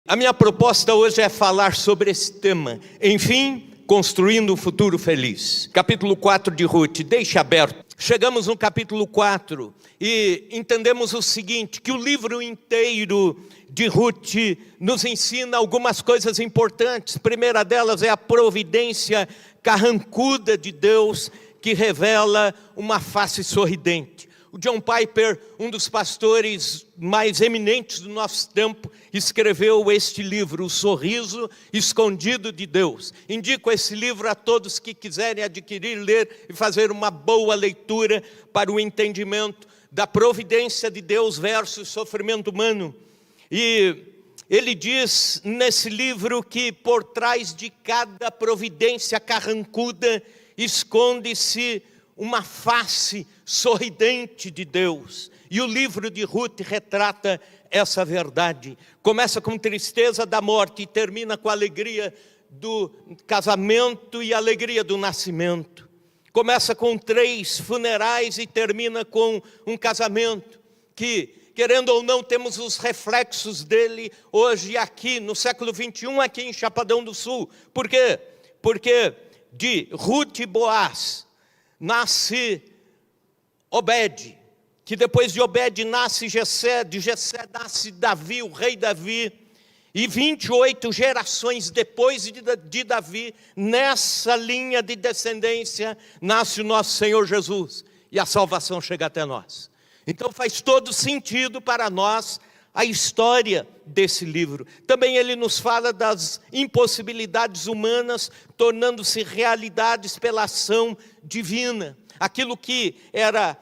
A minha proposta hoje é falar sobre esse tema. Enfim, construindo um futuro feliz. Capítulo 4 de Ruth, deixe aberto. Chegamos no capítulo 4 e entendemos o seguinte, que o livro inteiro de Ruth nos ensina algumas coisas importantes. A primeira delas é a providência carrancuda de Deus, que revela uma face sorridente. O John Piper, um dos pastores mais eminentes do nosso tempo, escreveu este livro, O Sorriso Escondido de Deus. Indico esse livro a todos que quiserem adquirir, ler e fazer uma boa leitura para o entendimento da providência de Deus versus sofrimento humano. E ele diz nesse livro que por trás de cada providência carrancuda esconde-se uma face sorridente de Deus. E o livro de Ruth retrata essa verdade. Começa com tristeza da morte e termina com a alegria do casamento e a alegria do nascimento. Começa com 3 funerais e termina com um casamento que, querendo ou não, temos os reflexos dele hoje aqui no século 21, aqui em Chapadão do Sul. Por quê? Porque de Ruth e Boaz nasce Obed, que depois de Obed nasce Jessé, de Jessé nasce Davi, o rei Davi, e 28 gerações depois de Davi, nessa linha de descendência, nasce o nosso Senhor Jesus, e a salvação chega até nós. Então faz todo sentido para nós a história desse livro. Também ele nos fala das impossibilidades humanas, tornando-se realidades pela ação divina. Aquilo que era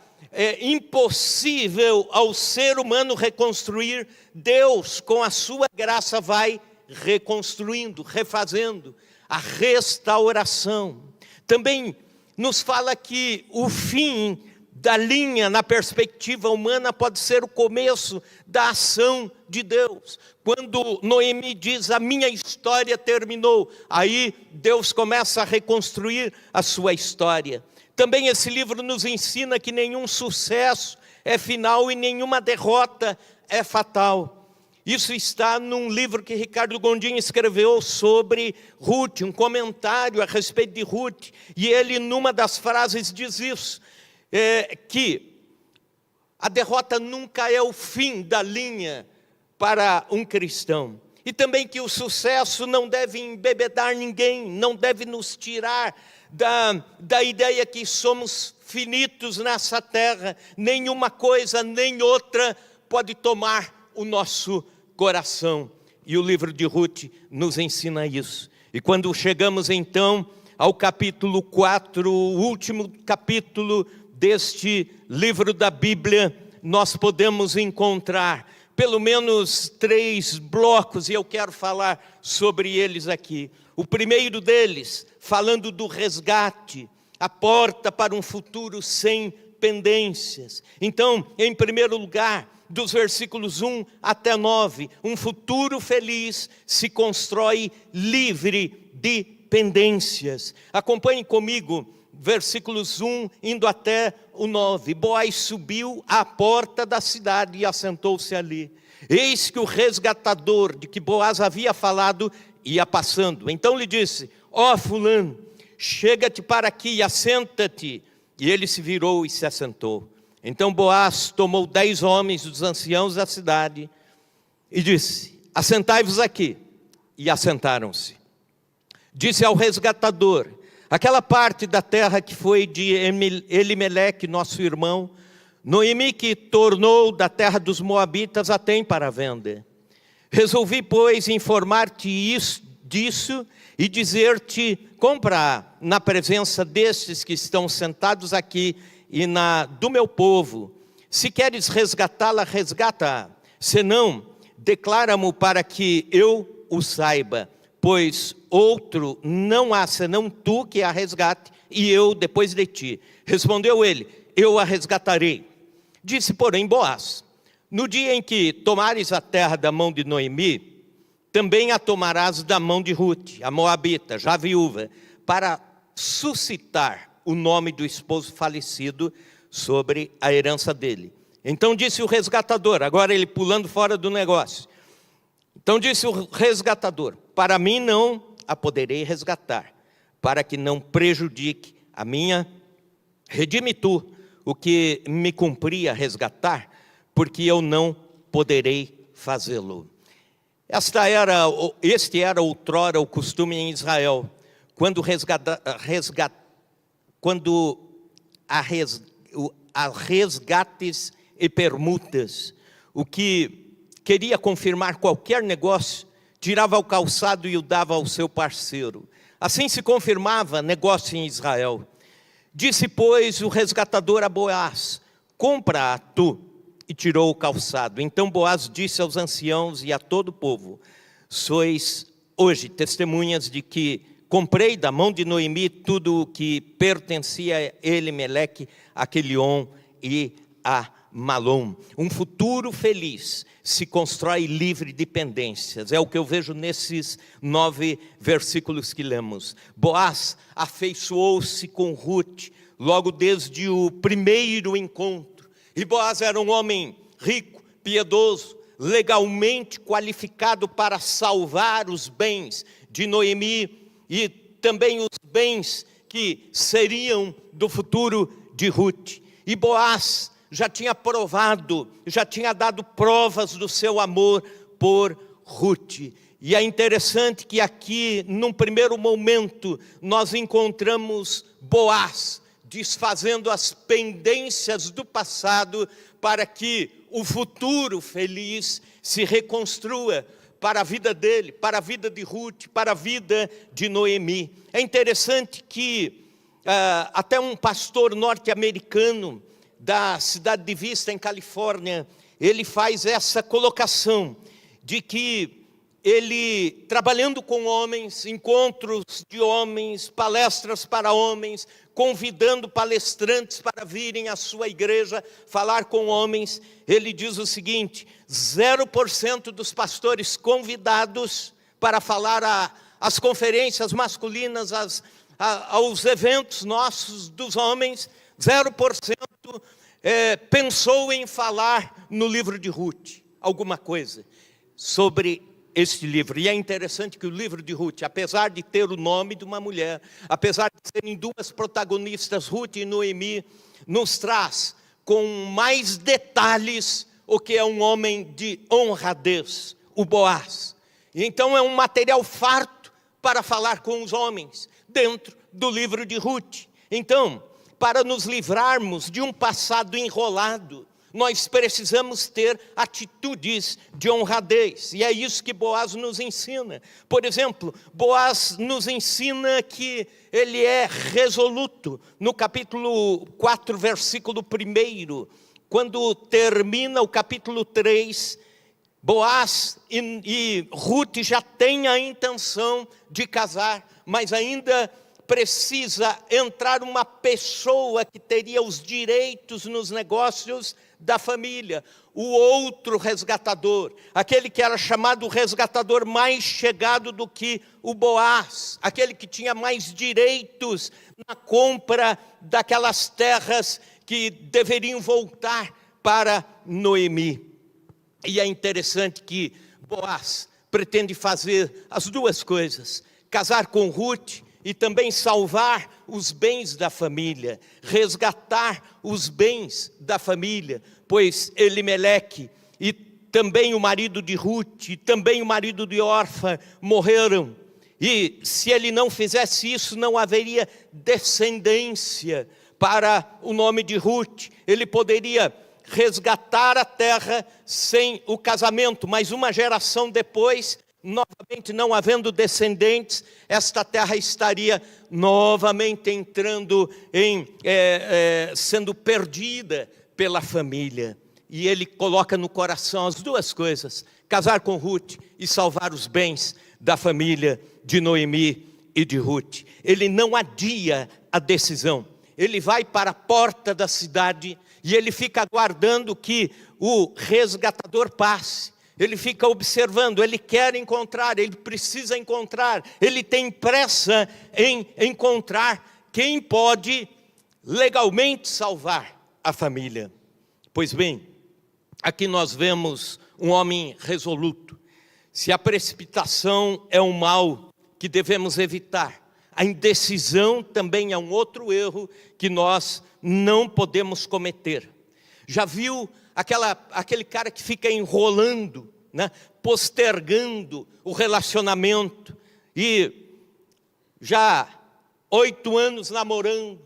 impossível ao ser humano reconstruir, Deus, com a sua graça, vai reconstruindo, refazendo, a restauração. Também nos fala que o fim da linha na perspectiva humana pode ser o começo da ação de Deus. Quando Noemi diz, a minha história terminou, aí Deus começa a reconstruir a sua história. Também esse livro nos ensina que nenhum sucesso é final e nenhuma derrota é fatal. Isso está num livro que Ricardo Gondim escreveu sobre Ruth, um comentário a respeito de Ruth. E ele, numa das frases, diz isso, que a derrota nunca é o fim da linha para um cristão. E também que o sucesso não deve embebedar ninguém, não deve nos tirar da ideia que somos finitos nessa terra. Nenhuma coisa, nem outra pode tomar o nosso coração. E o livro de Ruth nos ensina isso. E quando chegamos então ao capítulo 4, o último capítulo deste livro da Bíblia, nós podemos encontrar pelo menos 3 blocos, e eu quero falar sobre eles aqui. O primeiro deles, falando do resgate, a porta para um futuro sem pendências. Então, em primeiro lugar, dos versículos 1 até 9, um futuro feliz se constrói livre de pendências. Acompanhe comigo, versículos 1 indo até o 9. Boaz subiu à porta da cidade e assentou-se ali. Eis que o resgatador de que Boaz havia falado ia passando. Então lhe disse, ó fulano, chega-te para aqui e assenta-te. E ele se virou e se assentou. Então Boaz tomou 10 homens dos anciãos da cidade e disse, assentai-vos aqui. E assentaram-se. Disse ao resgatador, aquela parte da terra que foi de Elimeleque, nosso irmão, Noemi, que tornou da terra dos Moabitas, a tem para vender. Resolvi, pois, informar-te disso e dizer-te, compra na presença destes que estão sentados aqui e do meu povo. Se queres resgatá-la, resgata-a. Senão, declara-mo para que eu o saiba, pois outro não há senão tu que a resgate, e eu depois de ti. Respondeu ele, eu a resgatarei. Disse, porém, Boaz, no dia em que tomares a terra da mão de Noemi, também a tomarás da mão de Ruth, a moabita, já viúva, para suscitar o nome do esposo falecido sobre a herança dele. Então disse o resgatador, agora ele pulando fora do negócio, Então disse o resgatador: para mim não a poderei resgatar, para que não prejudique a minha. Redime tu o que me cumpria resgatar, porque eu não poderei fazê-lo. Este era outrora o costume em Israel, quando há resgates e permutas. O que queria confirmar qualquer negócio, tirava o calçado e o dava ao seu parceiro. Assim se confirmava negócio em Israel. Disse, pois, o resgatador a Boaz: compra-a tu. E tirou o calçado. Então Boaz disse aos anciãos e a todo o povo: sois hoje testemunhas de que comprei da mão de Noemi tudo o que pertencia a Elimeleque, a Quelion e a Malom. Um futuro feliz se constrói livre de pendências. É o que eu vejo nesses 9 versículos que lemos. Boaz afeiçoou-se com Ruth logo desde o primeiro encontro. E Boaz era um homem rico, piedoso, legalmente qualificado para salvar os bens de Noemi e também os bens que seriam do futuro de Ruth. E Boaz já tinha provado, já tinha dado provas do seu amor por Ruth. E é interessante que aqui, num primeiro momento, nós encontramos Boaz desfazendo as pendências do passado para que o futuro feliz se reconstrua para a vida dele, para a vida de Ruth, para a vida de Noemi. É interessante que até um pastor norte-americano da cidade de Vista, em Califórnia, ele faz essa colocação de que ele, trabalhando com homens, encontros de homens, palestras para homens, convidando palestrantes para virem à sua igreja falar com homens, ele diz o seguinte: 0% dos pastores convidados para falar às conferências masculinas, aos eventos nossos dos homens, 0% pensou em falar no livro de Ruth, alguma coisa sobre este livro. E é interessante que o livro de Ruth, apesar de ter o nome de uma mulher, apesar de serem 2 protagonistas, Ruth e Noemi, nos traz com mais detalhes o que é um homem de honradez, o Boaz. E então é um material farto para falar com os homens, dentro do livro de Ruth. Então, para nos livrarmos de um passado enrolado, nós precisamos ter atitudes de honradez. E é isso que Boaz nos ensina. Por exemplo, Boaz nos ensina que ele é resoluto. No capítulo 4, versículo 1, quando termina o capítulo 3, Boaz e Ruth já têm a intenção de casar, mas ainda precisa entrar uma pessoa que teria os direitos nos negócios da família, o outro resgatador, aquele que era chamado o resgatador mais chegado do que o Boaz, aquele que tinha mais direitos na compra daquelas terras que deveriam voltar para Noemi. E é interessante que Boaz pretende fazer as 2 coisas: casar com Ruth e também salvar os bens da família, resgatar os bens da família, pois Elimeleque e também o marido de Ruth, e também o marido de Orfa morreram. E se ele não fizesse isso, não haveria descendência para o nome de Ruth. Ele poderia resgatar a terra sem o casamento, mas uma geração depois, novamente não havendo descendentes, esta terra estaria novamente entrando sendo perdida pela família. E ele coloca no coração as 2 coisas: casar com Ruth e salvar os bens da família de Noemi e de Ruth. Ele não adia a decisão. Ele vai para a porta da cidade e ele fica aguardando que o resgatador passe. Ele fica observando, ele quer encontrar, ele precisa encontrar, ele tem pressa em encontrar quem pode legalmente salvar a família. Pois bem, aqui nós vemos um homem resoluto. Se a precipitação é um mal que devemos evitar, a indecisão também é um outro erro que nós não podemos cometer. Já viu aquele cara que fica enrolando, né, postergando o relacionamento, e já 8 anos namorando,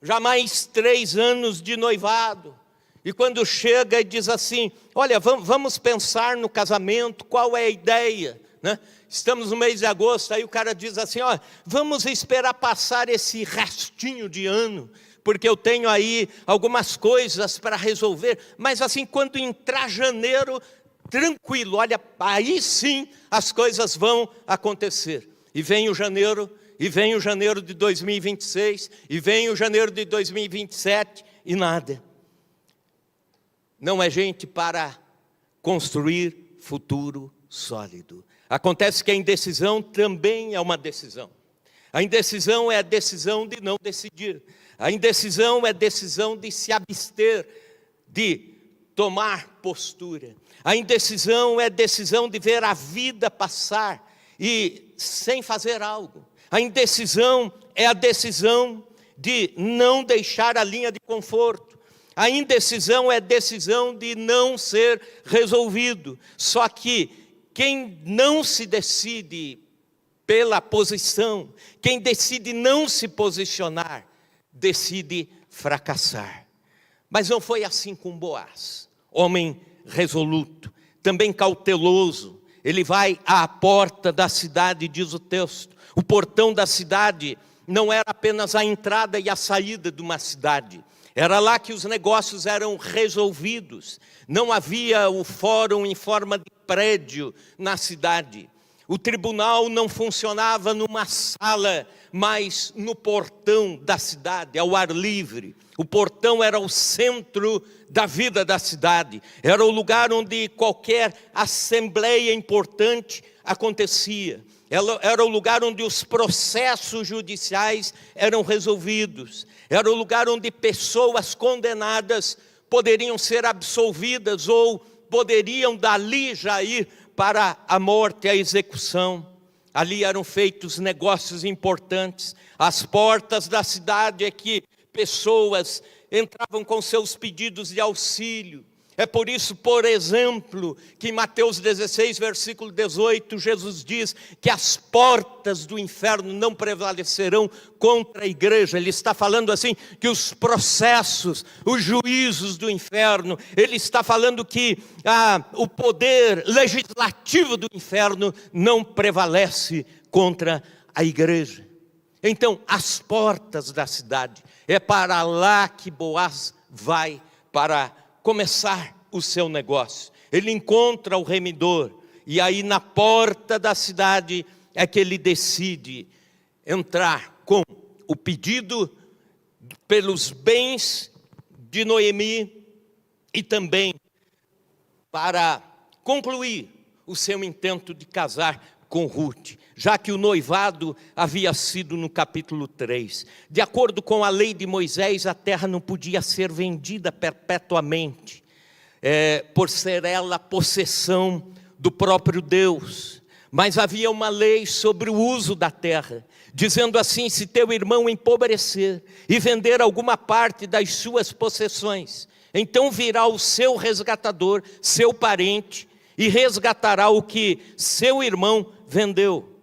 já mais 3 anos de noivado, e quando chega e diz assim, olha, vamos pensar no casamento, qual é a ideia, né? Estamos no mês de agosto, aí o cara diz assim, olha, vamos esperar passar esse restinho de ano, porque eu tenho aí algumas coisas para resolver, mas assim, quando entrar janeiro, tranquilo, olha, aí sim as coisas vão acontecer. E vem o janeiro de 2026, e vem o janeiro de 2027, e nada. Não é gente para construir futuro sólido. Acontece que a indecisão também é uma decisão. A indecisão é a decisão de não decidir. A indecisão é a decisão de se abster, de tomar postura. A indecisão é a decisão de ver a vida passar e sem fazer algo. A indecisão é a decisão de não deixar a linha de conforto. A indecisão é a decisão de não ser resolvido. Só que quem não se decide pela posição, quem decide não se posicionar, decide fracassar. Mas não foi assim com Boaz, homem resoluto, também cauteloso. Ele vai à porta da cidade, diz o texto. O portão da cidade não era apenas a entrada e a saída de uma cidade. Era lá que os negócios eram resolvidos. Não havia o fórum em forma de prédio na cidade. O tribunal não funcionava numa sala, mas no portão da cidade, ao ar livre. O portão era o centro da vida da cidade. Era o lugar onde qualquer assembleia importante acontecia. Era o lugar onde os processos judiciais eram resolvidos. Era o lugar onde pessoas condenadas poderiam ser absolvidas ou poderiam dali já ir para a morte, a execução. Ali eram feitos negócios importantes. As portas da cidade é que pessoas entravam com seus pedidos de auxílio. É por isso, por exemplo, que em Mateus 16, versículo 18, Jesus diz que as portas do inferno não prevalecerão contra a igreja. Ele está falando assim, que os processos, os juízos do inferno, ele está falando que o poder legislativo do inferno não prevalece contra a igreja. Então, as portas da cidade, é para lá que Boaz vai para começar o seu negócio. Ele encontra o remidor, e aí na porta da cidade é que ele decide entrar com o pedido pelos bens de Noemi e também para concluir o seu intento de casar com Ruth, já que o noivado havia sido no capítulo 3. De acordo com a lei de Moisés, a terra não podia ser vendida perpetuamente, por ser ela possessão do próprio Deus. Mas havia uma lei sobre o uso da terra, dizendo assim, se teu irmão empobrecer e vender alguma parte das suas possessões, então virá o seu resgatador, seu parente, e resgatará o que seu irmão vendeu.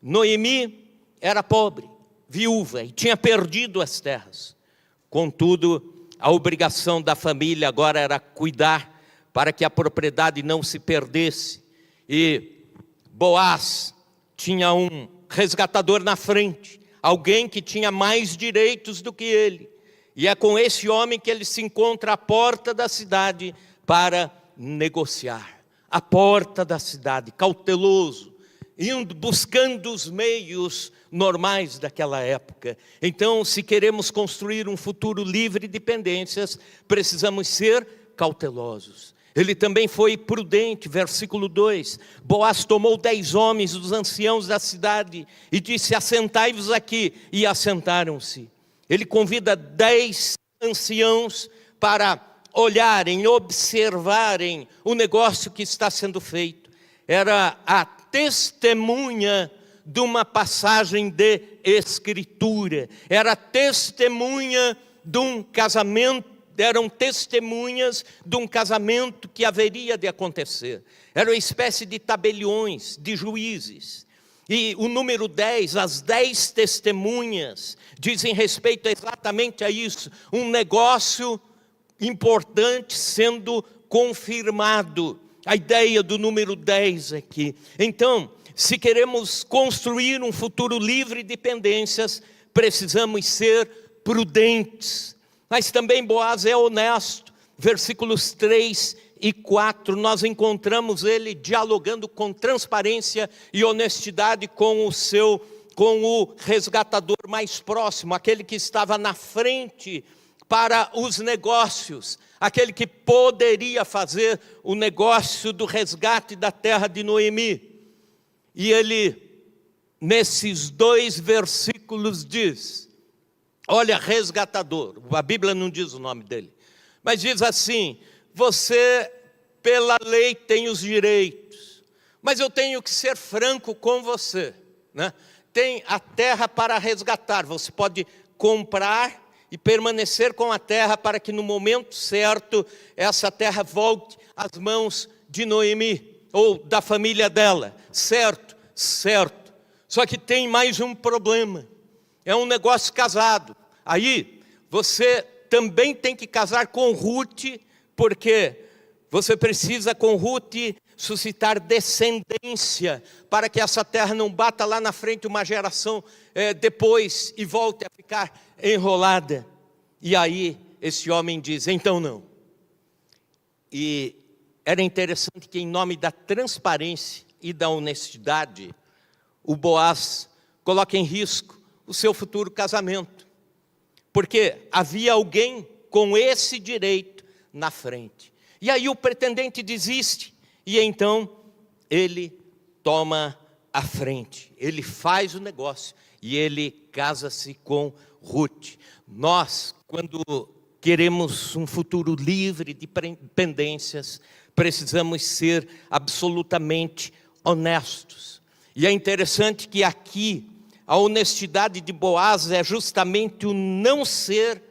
Noemi era pobre, viúva, e tinha perdido as terras. Contudo, a obrigação da família agora era cuidar para que a propriedade não se perdesse. E Boaz tinha um resgatador na frente, alguém que tinha mais direitos do que ele. E é com esse homem que ele se encontra à porta da cidade para negociar. À porta da cidade, cauteloso, buscando os meios normais daquela época. Então, se queremos construir um futuro livre de pendências, precisamos ser cautelosos. Ele também foi prudente, versículo 2. Boaz tomou 10 homens, os anciãos da cidade, e disse, assentai-vos aqui, e assentaram-se. Ele convida 10 anciãos para olharem, observarem o negócio que está sendo feito. era a testemunha de uma passagem de Escritura, era testemunha de um casamento, eram testemunhas de um casamento que haveria de acontecer. Era uma espécie de tabeliões, de juízes. E o número 10, as 10 testemunhas, dizem respeito exatamente a isso. Um negócio importante sendo confirmado. A ideia do número 10 aqui. Então, se queremos construir um futuro livre de pendências, precisamos ser prudentes. Mas também Boaz é honesto. Versículos 3 e 4, nós encontramos ele dialogando com transparência e honestidade com o resgatador mais próximo, aquele que estava na frente para os negócios, aquele que poderia fazer o negócio do resgate da terra de Noemi. E ele, nesses 2 versículos diz, olha, resgatador, a Bíblia não diz o nome dele, mas diz assim: você pela lei tem os direitos, mas eu tenho que ser franco com você, né? Tem a terra para resgatar, você pode comprar e permanecer com a terra para que no momento certo essa terra volte às mãos de Noemi ou da família dela, certo, certo. Só que tem mais um problema, é um negócio casado. Aí você também tem que casar com Ruth, porque você precisa com Ruth suscitar descendência, para que essa terra não bata lá na frente uma geração depois e volte a ficar enrolada. E aí esse homem diz, então não. E era interessante que em nome da transparência e da honestidade, o Boaz coloca em risco o seu futuro casamento. Porque havia alguém com esse direito na frente. E aí o pretendente desiste, e então ele toma a frente, ele faz o negócio, e ele casa-se com Ruth. Nós, quando queremos um futuro livre de pendências, precisamos ser absolutamente honestos. E é interessante que aqui, a honestidade de Boaz é justamente o não ser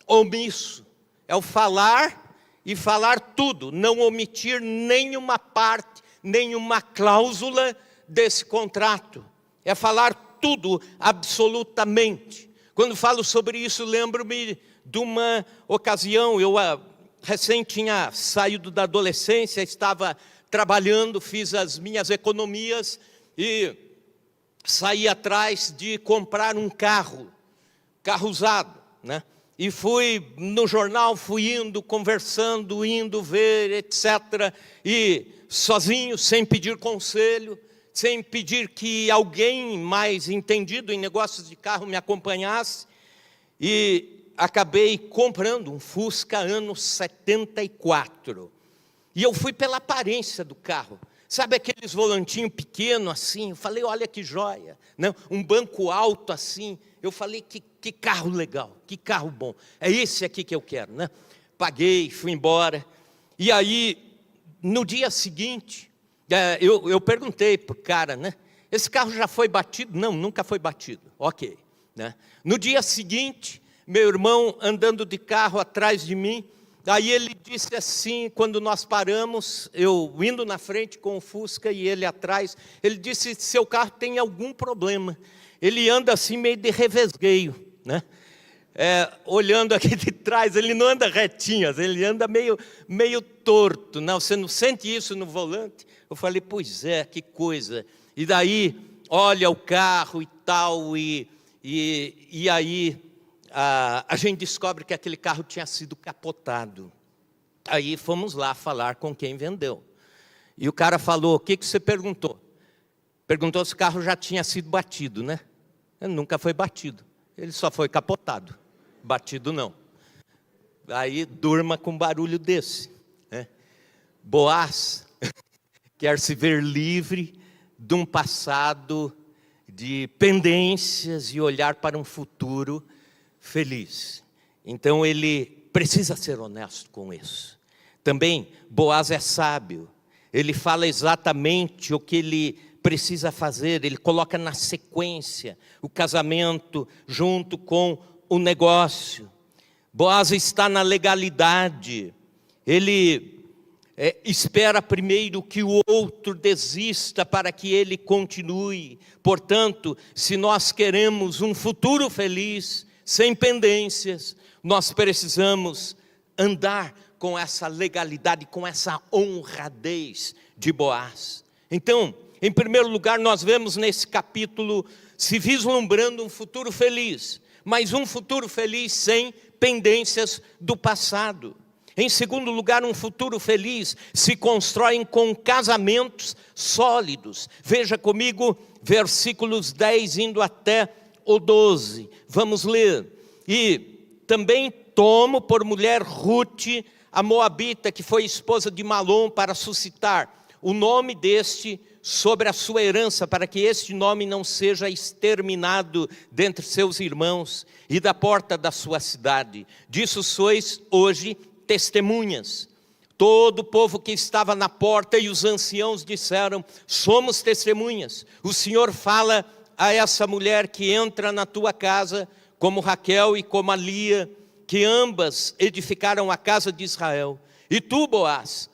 omisso, é o falar e falar tudo, não omitir nenhuma parte, nenhuma cláusula desse contrato. É falar tudo absolutamente. Quando falo sobre isso, lembro-me de uma ocasião, eu recém tinha saído da adolescência, estava trabalhando, fiz as minhas economias e saí atrás de comprar um carro usado, né? E fui no jornal, fui indo, conversando, indo ver, etc. E sozinho, sem pedir conselho, sem pedir que alguém mais entendido em negócios de carro me acompanhasse. E acabei comprando um Fusca ano 74. E eu fui pela aparência do carro. Sabe aqueles volantinhos pequenos assim? Eu falei, olha que joia. Não, um banco alto assim. Eu falei, que carro legal, que carro bom. É esse aqui que eu quero, né? Paguei, fui embora. E aí, no dia seguinte, eu perguntei para o cara, né? Esse carro já foi batido? Não, nunca foi batido. Ok, né? No dia seguinte, meu irmão andando de carro atrás de mim, aí ele disse assim, quando nós paramos, eu indo na frente com o Fusca e ele atrás, ele disse, seu carro tem algum problema. Ele anda assim meio de revesgueio, né? Olhando aqui de trás, ele não anda retinho, ele anda meio torto. Não, você não sente isso no volante? Eu falei, pois é, que coisa. E daí, olha o carro e tal, e aí a gente descobre que aquele carro tinha sido capotado. Aí fomos lá falar com quem vendeu. E o cara falou, o que você perguntou? Perguntou se o carro já tinha sido batido, né? Ele nunca foi batido, ele só foi capotado, batido não. Aí durma com um barulho desse, né? Boaz quer se ver livre de um passado de pendências e olhar para um futuro feliz. Então ele precisa ser honesto com isso. Também Boaz é sábio. ele fala exatamente o que ele precisa fazer, ele coloca na sequência o casamento junto com o negócio. Boaz está na legalidade, ele espera primeiro que o outro desista para que ele continue. Portanto, se nós queremos um futuro feliz, sem pendências, nós precisamos andar com essa legalidade, com essa honradez de Boaz. Então, em primeiro lugar, nós vemos nesse capítulo se vislumbrando um futuro feliz, mas um futuro feliz sem pendências do passado. Em segundo lugar, um futuro feliz se constrói com casamentos sólidos. Veja comigo versículos 10 indo até o 12. Vamos ler. E também tomo por mulher Rute, a moabita, que foi esposa de Malom, para suscitar o nome deste sobre a sua herança, para que este nome não seja exterminado dentre seus irmãos e da porta da sua cidade. Disso sois hoje testemunhas. Todo o povo que estava na porta e os anciãos disseram: somos testemunhas. O Senhor fala a essa mulher que entra na tua casa, como Raquel e como a Lia, que ambas edificaram a casa de Israel. E tu, Boaz,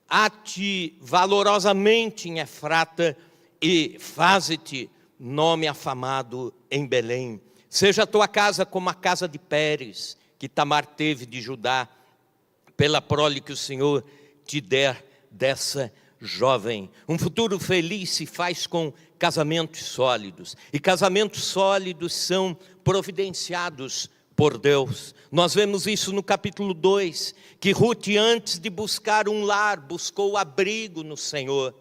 ate valorosamente em Efrata e faze-te nome afamado em Belém. Seja a tua casa como a casa de Pérez, que Tamar teve de Judá, pela prole que o Senhor te der dessa jovem. Um futuro feliz se faz com casamentos sólidos. E casamentos sólidos são providenciados por Deus. Nós vemos isso no capítulo 2, que Ruth, antes de buscar um lar, buscou abrigo no Senhor.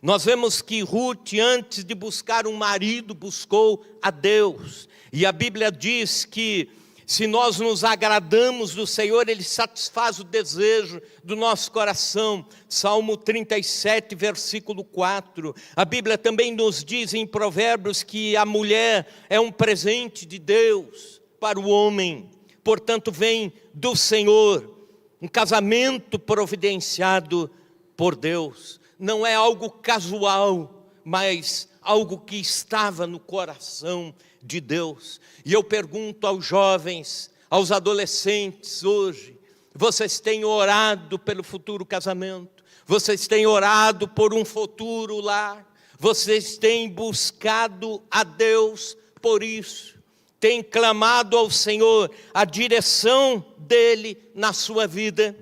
Nós vemos que Ruth, antes de buscar um marido, buscou a Deus. E a Bíblia diz que se nós nos agradamos do Senhor, Ele satisfaz o desejo do nosso coração. Salmo 37, versículo 4. A Bíblia também nos diz em Provérbios que a mulher é um presente de Deus para o homem. Portanto, vem do Senhor, um casamento providenciado por Deus. Não é algo casual, mas algo que estava no coração de Deus. E eu pergunto aos jovens, aos adolescentes hoje: vocês têm orado pelo futuro casamento? Vocês têm orado por um futuro lar? Vocês têm buscado a Deus por isso? Têm clamado ao Senhor a direção dEle na sua vida?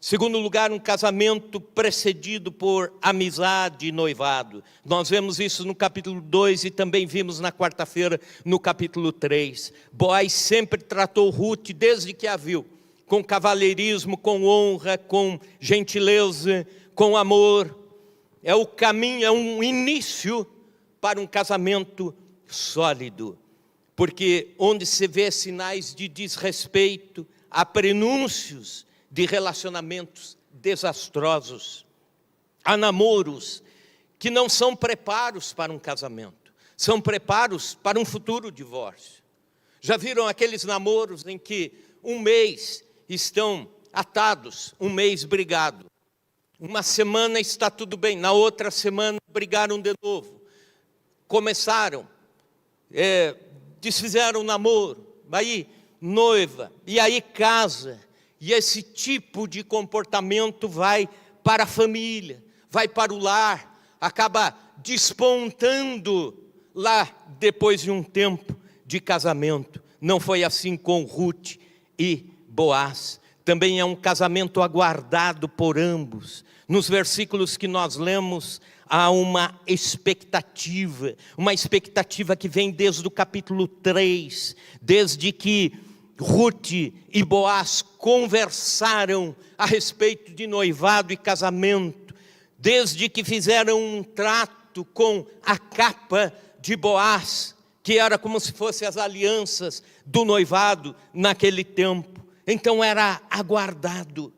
Segundo lugar, um casamento precedido por amizade e noivado. Nós vemos isso no capítulo 2 e também vimos na quarta-feira no capítulo 3. Boaz sempre tratou Ruth, desde que a viu, com cavalheirismo, com honra, com gentileza, com amor. É o caminho, é um início para um casamento sólido. Porque onde se vê sinais de desrespeito, há prenúncios de relacionamentos desastrosos. Há namoros que não são preparos para um casamento, são preparos para um futuro divórcio. Já viram aqueles namoros em que um mês estão atados, um mês brigado, uma semana está tudo bem, na outra semana brigaram de novo, começaram, desfizeram o namoro, aí noiva, e aí casa. E esse tipo de comportamento vai para a família, vai para o lar, acaba despontando lá depois de um tempo de casamento. Não foi assim com Ruth e Boaz. Também é um casamento aguardado por ambos. Nos versículos que nós lemos, há uma expectativa que vem desde o capítulo 3, desde que Ruth e Boaz conversaram a respeito de noivado e casamento, desde que fizeram um trato com a capa de Boaz, que era como se fossem as alianças do noivado naquele tempo. Então era aguardado.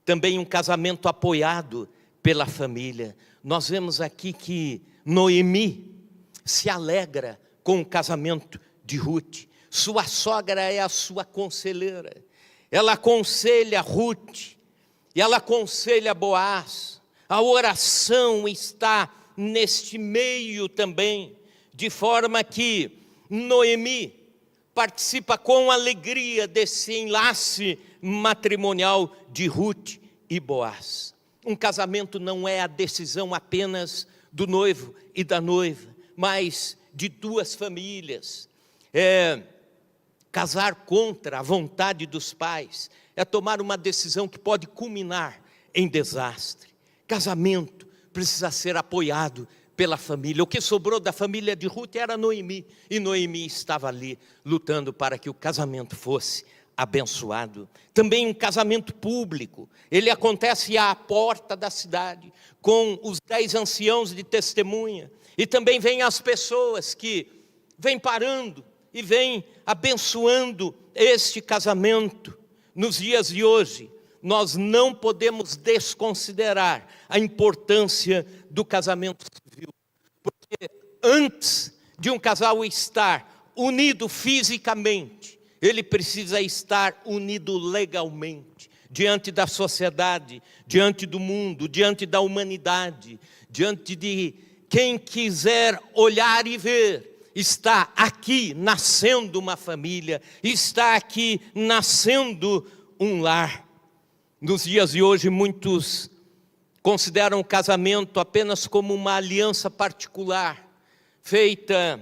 Também um casamento apoiado pela família. Nós vemos aqui que Noemi se alegra com o casamento de Ruth. Sua sogra é a sua conselheira. Ela aconselha Ruth E ela aconselha Boaz. A oração está neste meio também, de forma que Noemi participa com alegria desse enlace matrimonial de Ruth e Boaz. Um casamento não é a decisão apenas do noivo e da noiva, mas de duas famílias. Casar contra a vontade dos pais é tomar uma decisão que pode culminar em desastre. Casamento precisa ser apoiado pela família. O que sobrou da família de Ruth era Noemi, e Noemi estava ali lutando para que o casamento fosse abençoado. Também um casamento público, ele acontece à porta da cidade, com os 10 anciãos de testemunha, e também vêm as pessoas que vêm parando e vêm abençoando este casamento. Nos dias de hoje, nós não podemos desconsiderar a importância do casamento civil, porque antes de um casal estar unido fisicamente, ele precisa estar unido legalmente, diante da sociedade, diante do mundo, diante da humanidade, diante de quem quiser olhar e ver. Está aqui nascendo uma família, está aqui nascendo um lar. Nos dias de hoje, muitos consideram o casamento apenas como uma aliança particular, feita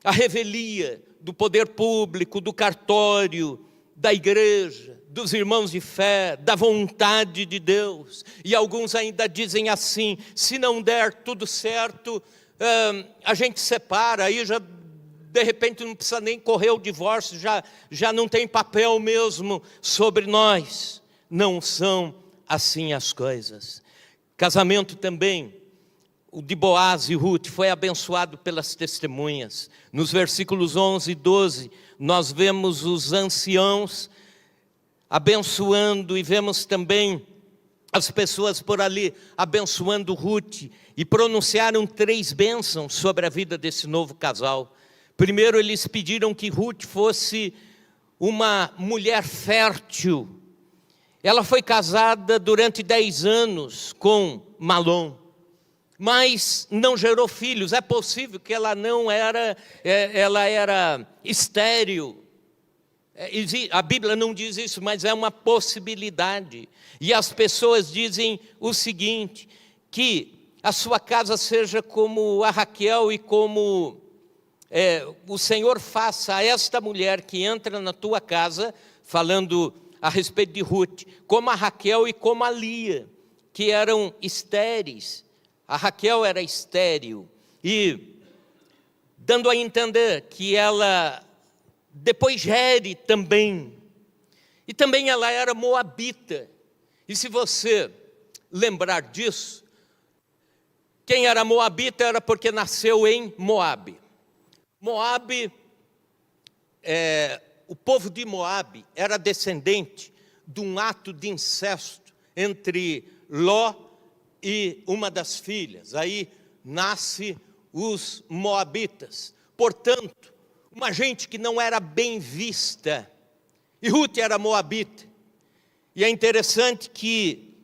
à revelia do poder público, do cartório, da igreja, dos irmãos de fé, da vontade de Deus. E alguns ainda dizem assim: se não der tudo certo, a gente separa, aí já de repente não precisa nem correr o divórcio, já não tem papel mesmo sobre nós. Não são assim as coisas. Casamento também, o de Boaz e Ruth, foi abençoado pelas testemunhas. Nos versículos 11 e 12, nós vemos os anciãos abençoando, e vemos também as pessoas por ali abençoando Ruth, e pronunciaram 3 bênçãos sobre a vida desse novo casal. Primeiro, eles pediram que Ruth fosse uma mulher fértil. Ela foi casada durante 10 anos com Malom, mas não gerou filhos. É possível que ela ela era estéril. A Bíblia não diz isso, mas é uma possibilidade. E as pessoas dizem o seguinte: que a sua casa seja como a Raquel, e como o Senhor faça a esta mulher que entra na tua casa, falando a respeito de Ruth, como a Raquel e como a Lia, que eram estéreis. A Raquel era estéril, e dando a entender que ela depois gere também. E também ela era moabita. E se você lembrar disso, quem era moabita era porque nasceu em Moabe. Moabe, o povo de Moabe era descendente de um ato de incesto entre Ló e uma das filhas. Aí nasce os moabitas. Portanto, uma gente que não era bem vista. E Ruth era moabita. E é interessante que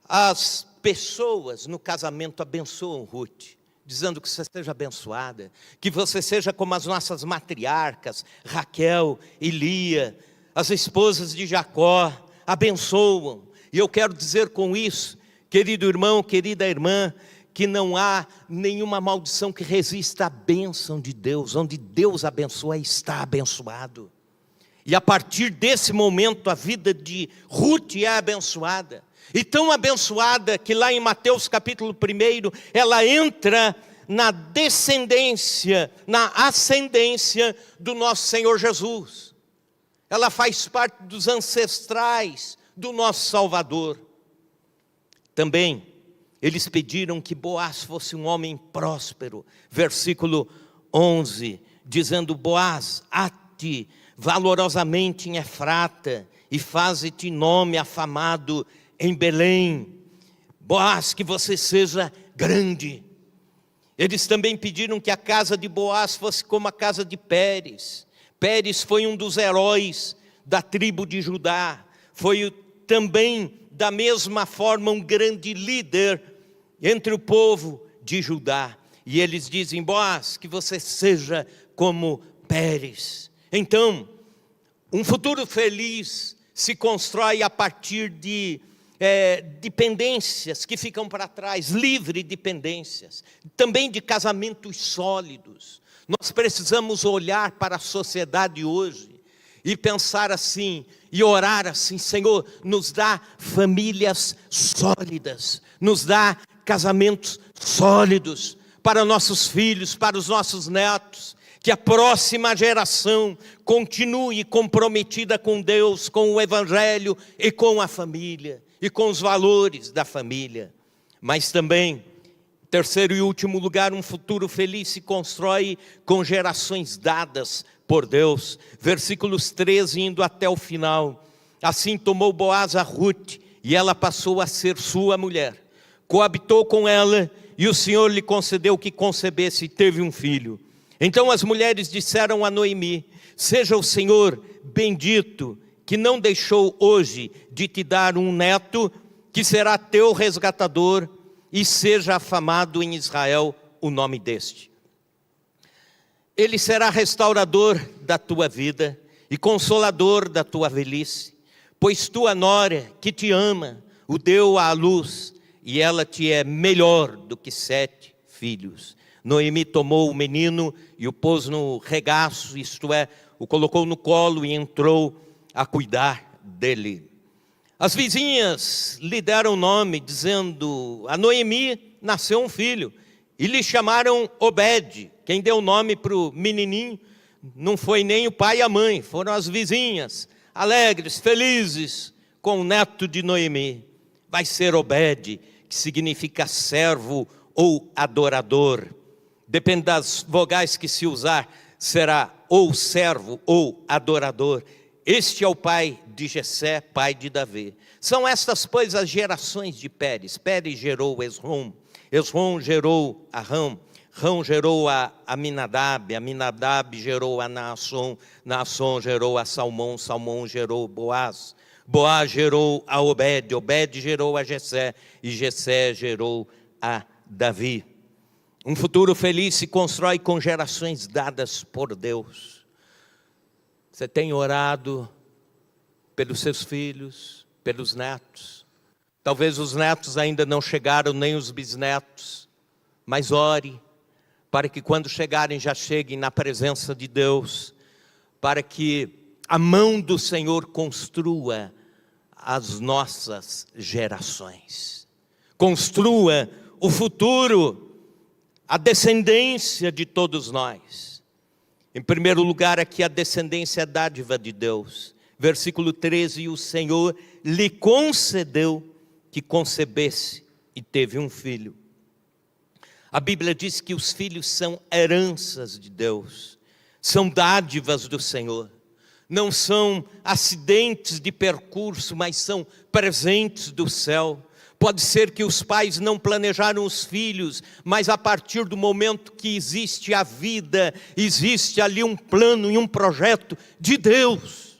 as pessoas no casamento abençoam Ruth, dizendo que você seja abençoada, que você seja como as nossas matriarcas, Raquel e Lia, as esposas de Jacó, abençoam. E eu quero dizer com isso, querido irmão, querida irmã, que não há nenhuma maldição que resista à bênção de Deus. Onde Deus abençoa, está abençoado. E a partir desse momento, a vida de Ruth é abençoada. E tão abençoada que lá em Mateus capítulo 1, ela entra na descendência, na ascendência do nosso Senhor Jesus. Ela faz parte dos ancestrais do nosso Salvador. Também, eles pediram que Boaz fosse um homem próspero. Versículo 11, dizendo: Boaz, ate valorosamente em Efrata, e faze-te nome afamado em Belém. Boaz, que você seja grande. Eles também pediram que a casa de Boaz fosse como a casa de Pérez. Pérez foi um dos heróis da tribo de Judá. Foi também, da mesma forma, um grande líder entre o povo de Judá. E eles dizem: Boaz, que você seja como Pérez. Então, um futuro feliz se constrói a partir de dependências que ficam para trás, livre dependências, também de casamentos sólidos. Nós precisamos olhar para a sociedade hoje e pensar assim, e orar assim: Senhor, nos dá famílias sólidas, nos dá casamentos sólidos para nossos filhos, para os nossos netos, que a próxima geração continue comprometida com Deus, com o Evangelho e com a família, e com os valores da família. Mas também, terceiro e último lugar, um futuro feliz se constrói com gerações dadas por Deus. Versículos 13 indo até o final. Assim tomou Boaz a Rute, e ela passou a ser sua mulher. Coabitou com ela, e o Senhor lhe concedeu que concebesse e teve um filho. Então as mulheres disseram a Noemi: seja o Senhor bendito, que não deixou hoje de te dar um neto, que será teu resgatador, e seja afamado em Israel o nome deste. Ele será restaurador da tua vida e consolador da tua velhice, pois tua nora, que te ama, o deu à luz, e ela te é melhor do que 7 filhos. Noemi tomou o menino e o pôs no regaço, isto é, o colocou no colo e entrou a cuidar dele. As vizinhas lhe deram nome, dizendo: a Noemi nasceu um filho, e lhe chamaram Obed. Quem deu nome para o menininho não foi nem o pai e a mãe, foram as vizinhas, alegres, felizes com o neto de Noemi. Vai ser Obed, que significa servo ou adorador. Depende das vogais que se usar, será ou servo ou adorador. Este é o pai de Jessé, pai de Davi. São estas, pois, as gerações de Pérez. Pérez gerou Esrom, Esrom gerou Arão, Rão gerou a Aminadab, Aminadab gerou a Naasson, Naasson gerou a Salmão, Salmão gerou Boaz, Boaz gerou a Obed, Obed gerou a Jessé, e Jessé gerou a Davi. Um futuro feliz se constrói com gerações dadas por Deus. Você tem orado pelos seus filhos, pelos netos. Talvez os netos ainda não chegaram, nem os bisnetos. Mas ore, para que quando chegarem, já cheguem na presença de Deus. Para que a mão do Senhor construa as nossas gerações. Construa o futuro, a descendência de todos nós. Em primeiro lugar, aqui a descendência é dádiva de Deus. Versículo 13, e o Senhor lhe concedeu que concebesse e teve um filho. A Bíblia diz que os filhos são heranças de Deus, são dádivas do Senhor. Não são acidentes de percurso, mas são presentes do céu. Pode ser que os pais não planejaram os filhos, mas a partir do momento que existe a vida, existe ali um plano e um projeto de Deus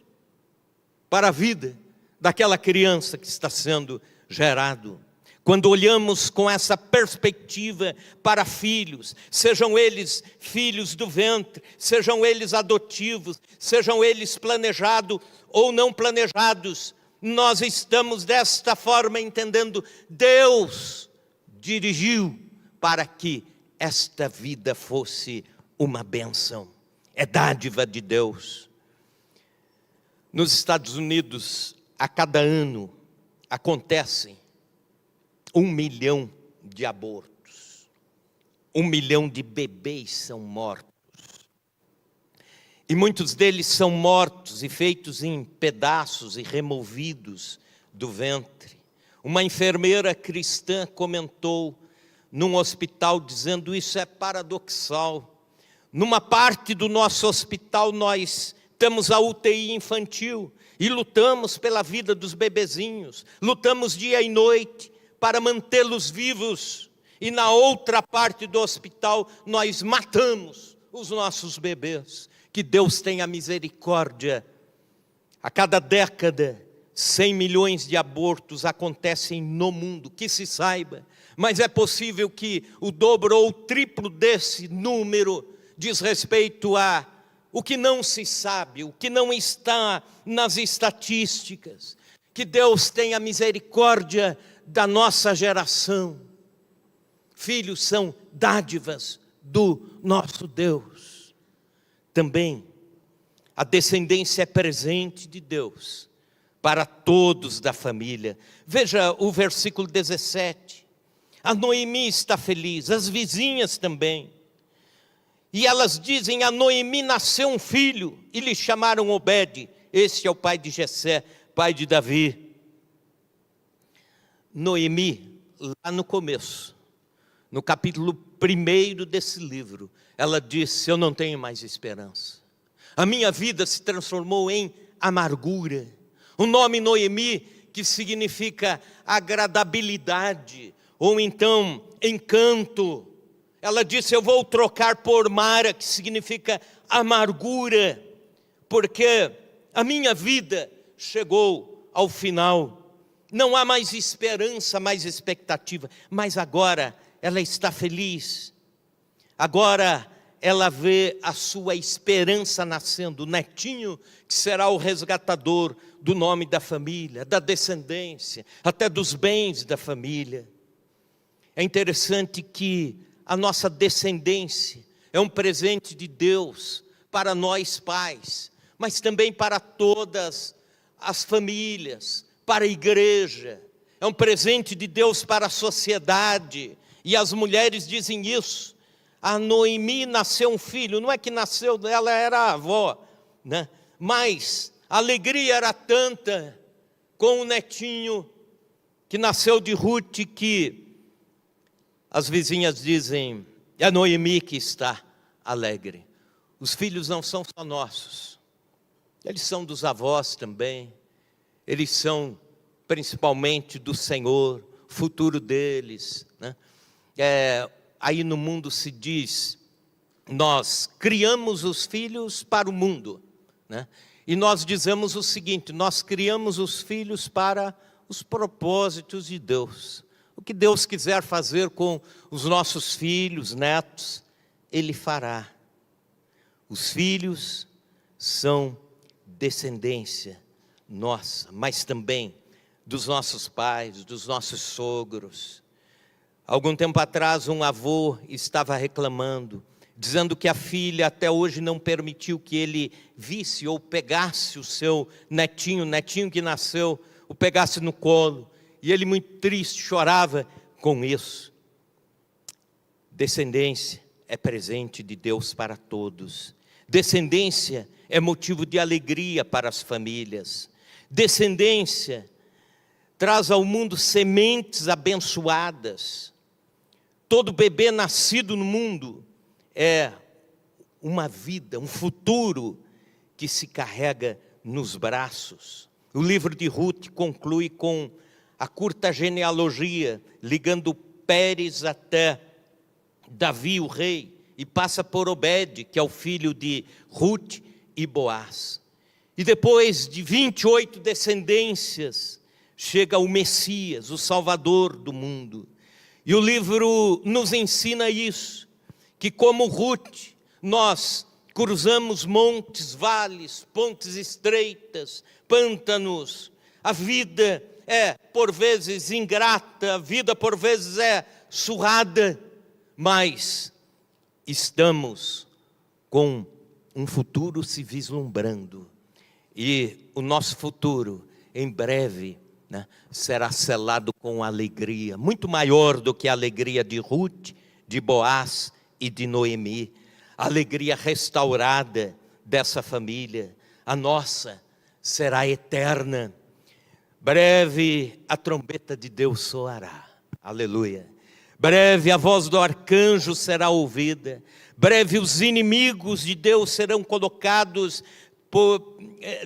para a vida daquela criança que está sendo gerado. Quando olhamos com essa perspectiva para filhos, sejam eles filhos do ventre, sejam eles adotivos, sejam eles planejados ou não planejados, nós estamos desta forma entendendo: Deus dirigiu para que esta vida fosse uma bênção. É dádiva de Deus. Nos Estados Unidos, a cada ano, acontecem 1 milhão de abortos. 1 milhão de bebês são mortos. E muitos deles são mortos e feitos em pedaços e removidos do ventre. Uma enfermeira cristã comentou num hospital dizendo: isso é paradoxal. Numa parte do nosso hospital nós temos a UTI infantil e lutamos pela vida dos bebezinhos, lutamos dia e noite para mantê-los vivos. E na outra parte do hospital nós matamos os nossos bebês. Que Deus tenha misericórdia. A cada década 100 milhões de abortos acontecem no mundo, que se saiba, mas é possível que o dobro ou o triplo desse número diz respeito a o que não se sabe, o que não está nas estatísticas. Que Deus tenha misericórdia da nossa geração. Filhos são dádivas do nosso Deus. Também a descendência é presente de Deus para todos da família. Veja o versículo 17. A Noemi está feliz, as vizinhas também. E elas dizem: a Noemi nasceu um filho, e lhe chamaram Obed. Este é o pai de Jessé, pai de Davi. Noemi, lá no começo, no capítulo 1 desse livro, ela disse: eu não tenho mais esperança. A minha vida se transformou em amargura. O nome Noemi, que significa agradabilidade, ou então encanto. Ela disse: eu vou trocar por Mara, que significa amargura, porque a minha vida chegou ao final. Não há mais esperança, mais expectativa, mas agora ela está feliz. Agora ela vê a sua esperança nascendo, o netinho que será o resgatador do nome da família, da descendência, até dos bens da família. É interessante que a nossa descendência é um presente de Deus para nós pais, mas também para todas as famílias, para a igreja. É um presente de Deus para a sociedade. E as mulheres dizem isso. A Noemi nasceu um filho, não é que nasceu, ela era a avó, né? Mas a alegria era tanta com o netinho que nasceu de Ruth, que as vizinhas dizem: é a Noemi que está alegre. Os filhos não são só nossos, eles são dos avós também, eles são principalmente do Senhor, futuro deles, né? Aí no mundo se diz: nós criamos os filhos para o mundo, né? E nós dizemos o seguinte: nós criamos os filhos para os propósitos de Deus. O que Deus quiser fazer com os nossos filhos, netos, Ele fará. Os filhos são descendência nossa, mas também dos nossos pais, dos nossos sogros. Algum tempo atrás, um avô estava reclamando, dizendo que a filha até hoje não permitiu que ele visse ou pegasse o seu netinho, o netinho que nasceu, o pegasse no colo. E ele, muito triste, chorava com isso. Descendência é presente de Deus para todos. Descendência é motivo de alegria para as famílias. Descendência traz ao mundo sementes abençoadas. Todo bebê nascido no mundo é uma vida, um futuro que se carrega nos braços. O livro de Ruth conclui com a curta genealogia, ligando Pérez até Davi, o rei, e passa por Obed, que é o filho de Ruth e Boaz. E depois de 28 descendências, chega o Messias, o Salvador do mundo. E o livro nos ensina isso, que como Ruth, nós cruzamos montes, vales, pontes estreitas, pântanos. A vida é por vezes ingrata, a vida por vezes é surrada, mas estamos com um futuro se vislumbrando. E o nosso futuro, em breve, né, será selado com alegria, muito maior do que a alegria de Ruth, de Boaz e de Noemi. A alegria restaurada dessa família, a nossa, será eterna. Breve a trombeta de Deus soará, aleluia. Breve a voz do arcanjo será ouvida. Breve os inimigos de Deus serão colocados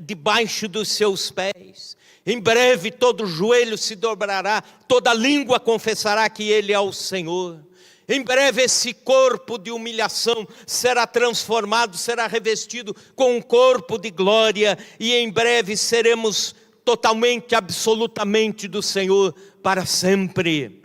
debaixo dos seus pés. Em breve todo joelho se dobrará, toda língua confessará que Ele é o Senhor. Em breve esse corpo de humilhação será transformado, será revestido com um corpo de glória. E em breve seremos totalmente, absolutamente do Senhor para sempre.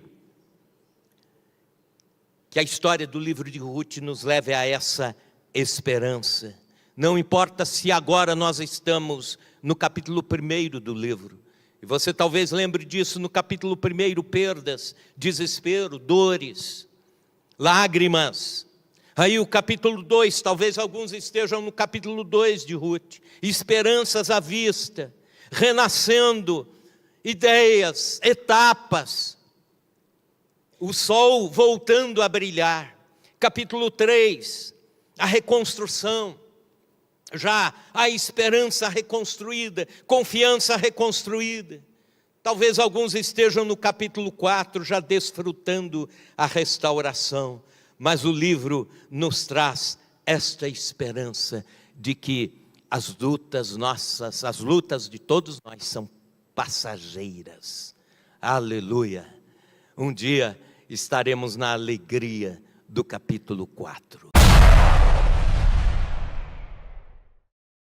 Que a história do livro de Ruth nos leve a essa esperança. Não importa se agora nós estamos no capítulo 1 do livro. E você talvez lembre disso no capítulo 1, perdas, desespero, dores, lágrimas. Aí o capítulo 2, talvez alguns estejam no capítulo 2 de Ruth. Esperanças à vista, renascendo, ideias, etapas. O sol voltando a brilhar. Capítulo 3, a reconstrução. Já a esperança reconstruída, confiança reconstruída. Talvez alguns estejam no capítulo 4, já desfrutando a restauração. Mas o livro nos traz esta esperança de que as lutas nossas, as lutas de todos nós são passageiras. Aleluia! Um dia estaremos na alegria do capítulo 4.